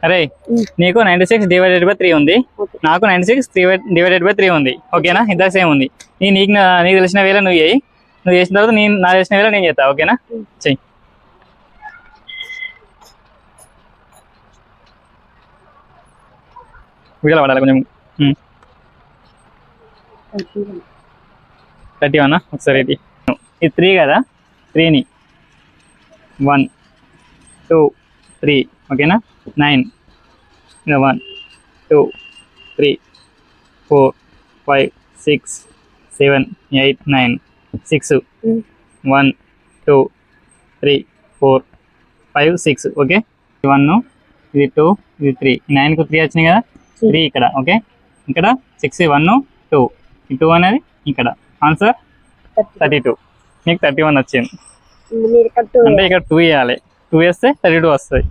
అరే నీకు 96 divided by 3 ఉంది, నాకు 96 డివైడెడ్ బై 3 ఉంది. ఓకేనా? ఇద్దరు సేమ్ ఉంది. నీకు తెలిసిన వేళ నువ్వు చేయి, నువ్వు చేసిన తర్వాత నాకు తెలిసిన వేళ నేను చేస్తా. ఓకేనా? చెయ్యి. వీడియోలో పడాలి కొంచెం. 31 ఒకసారి ఇది 3 కదా, 3ని 1 2 3 ఓకేనా? 9 1 2 3 4 5 6 7 8 9 6 1 2 3 4 5 6 ఓకే. 1 ఇది 2 ఇది 3 9కు 3 వచ్చినాయి కదా, 3 ఇక్కడ. ఓకే, ఇక్కడ 6 1 2 ఈ 2 అనేది ఇక్కడ. ఆన్సర్ 32. నీకు 31 వచ్చింది అంటే ఇక్కడ 2 వేయాలి, 2 వేస్తే 32 వస్తుంది.